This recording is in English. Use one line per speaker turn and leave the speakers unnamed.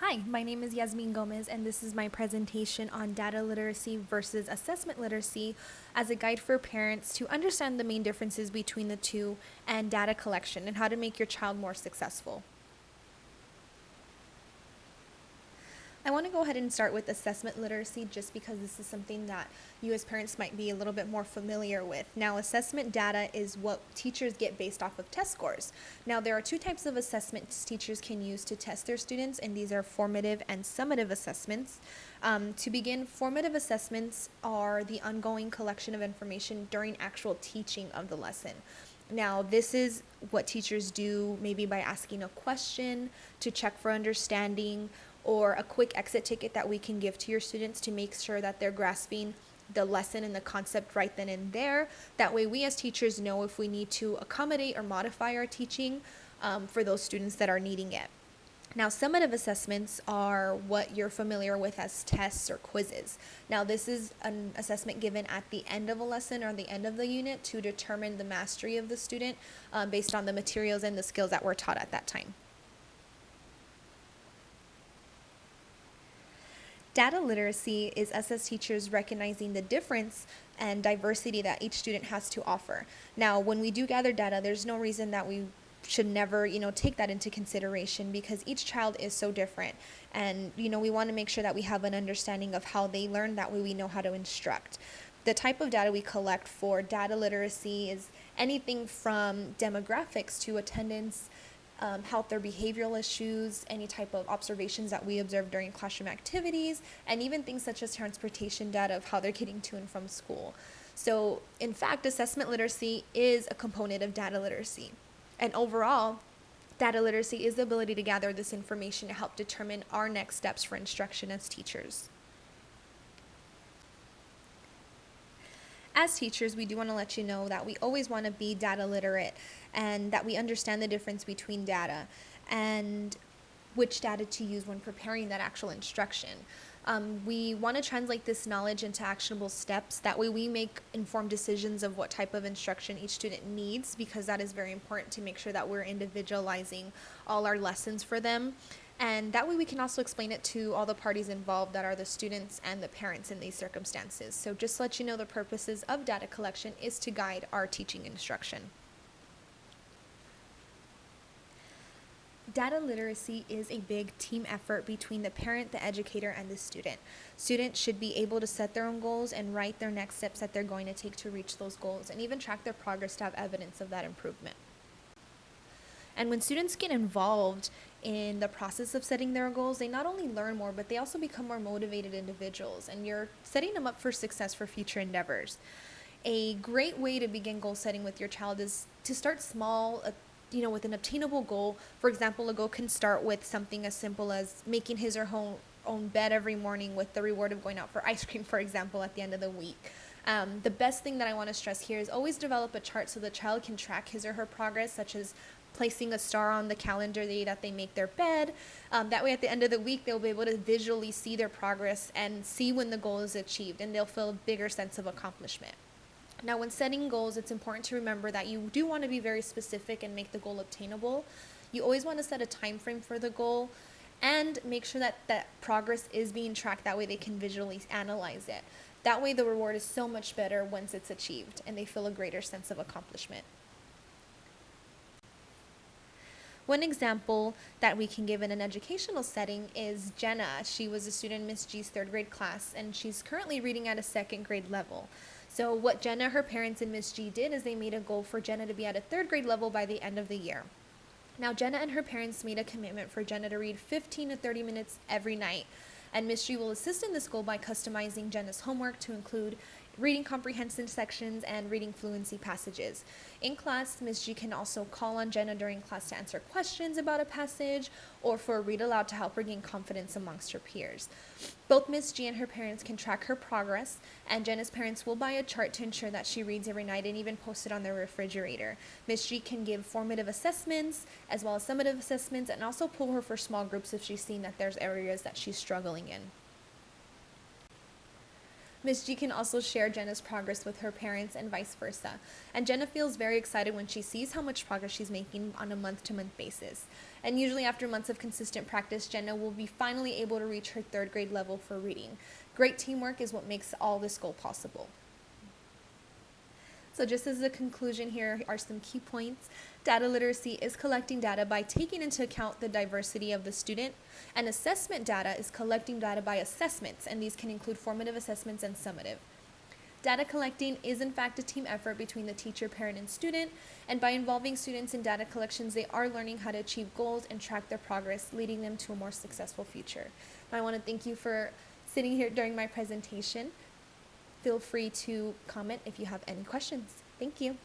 Hi, my name is Yasmin Gomez, and this is my presentation on data literacy versus assessment literacy as a guide for parents to understand the main differences between the two and data collection and how to make your child more successful. I want to go ahead and start with assessment literacy just because this is something that you as parents might be a little bit more familiar with. Now, assessment data is what teachers get based off of test scores. Now, there are two types of assessments teachers can use to test their students, and these are formative and summative assessments. To begin, formative assessments are the ongoing collection of information during actual teaching of the lesson. Now, this is what teachers do maybe by asking a question to check for understanding, or a quick exit ticket that we can give to your students to make sure that they're grasping the lesson and the concept right then and there. That way we as teachers know if we need to accommodate or modify our teaching for those students that are needing it. Now, summative assessments are what you're familiar with as tests or quizzes. Now, this is an assessment given at the end of a lesson or the end of the unit to determine the mastery of the student based on the materials and the skills that were taught at that time. Data literacy is us as teachers recognizing the difference and diversity that each student has to offer. Now, when we do gather data, there's no reason that we should never, take that into consideration because each child is so different. And, we want to make sure that we have an understanding of how they learn. That way we know how to instruct. The type of data we collect for data literacy is anything from demographics to attendance, health or behavioral issues, any type of observations that we observe during classroom activities, and even things such as transportation data of how they're getting to and from school. So, in fact, assessment literacy is a component of data literacy. And overall, data literacy is the ability to gather this information to help determine our next steps for instruction as teachers. As teachers, we do want to let you know that we always want to be data literate and that we understand the difference between data and which data to use when preparing that actual instruction. We want to translate this knowledge into actionable steps. That way we make informed decisions of what type of instruction each student needs, because that is very important to make sure that we're individualizing all our lessons for them. And that way we can also explain it to all the parties involved, that are the students and the parents in these circumstances. So just to let you know, the purposes of data collection is to guide our teaching instruction. Data literacy is a big team effort between the parent, the educator, and the student. Students should be able to set their own goals and write their next steps that they're going to take to reach those goals, and even track their progress to have evidence of that improvement. And when students get involved in the process of setting their goals, they not only learn more, but they also become more motivated individuals, and you're setting them up for success for future endeavors. A great way to begin goal setting with your child is to start small, with an obtainable goal. For example, a goal can start with something as simple as making his or her own bed every morning, with the reward of going out for ice cream, for example, at the end of the week. The best thing that I want to stress here is always develop a chart so the child can track his or her progress, such as placing a star on the calendar the day that they make their bed. That way at the end of the week, they'll be able to visually see their progress and see when the goal is achieved, and they'll feel a bigger sense of accomplishment. Now, when setting goals, it's important to remember that you do want to be very specific and make the goal obtainable. You always want to set a time frame for the goal and make sure that that progress is being tracked. That way they can visually analyze it. That way the reward is so much better once it's achieved and they feel a greater sense of accomplishment. One example that we can give in an educational setting is Jenna. She was a student in Miss G's third grade class, and she's currently reading at a second grade level. So what Jenna, her parents, and Miss G did is they made a goal for Jenna to be at a third grade level by the end of the year. Now, Jenna and her parents made a commitment for Jenna to read 15 to 30 minutes every night. And Miss G will assist in this goal by customizing Jenna's homework to include reading comprehension sections and reading fluency passages. In class, Ms. G can also call on Jenna during class to answer questions about a passage or for a read aloud to help her gain confidence amongst her peers. Both Ms. G and her parents can track her progress, and Jenna's parents will buy a chart to ensure that she reads every night and even post it on their refrigerator. Ms. G can give formative assessments as well as summative assessments, and also pull her for small groups if she's seen that there's areas that she's struggling in. Miss G can also share Jenna's progress with her parents and vice versa. And Jenna feels very excited when she sees how much progress she's making on a month-to-month basis. And usually after months of consistent practice, Jenna will be finally able to reach her 3rd grade level for reading. Great teamwork is what makes all this goal possible. So just as a conclusion, here are some key points. Data literacy is collecting data by taking into account the diversity of the student, and assessment data is collecting data by assessments, and these can include formative assessments and summative. Data collecting is in fact a team effort between the teacher, parent, and student, and by involving students in data collections, they are learning how to achieve goals and track their progress, leading them to a more successful future. I want to thank you for sitting here during my presentation. Feel free to comment if you have any questions. Thank you.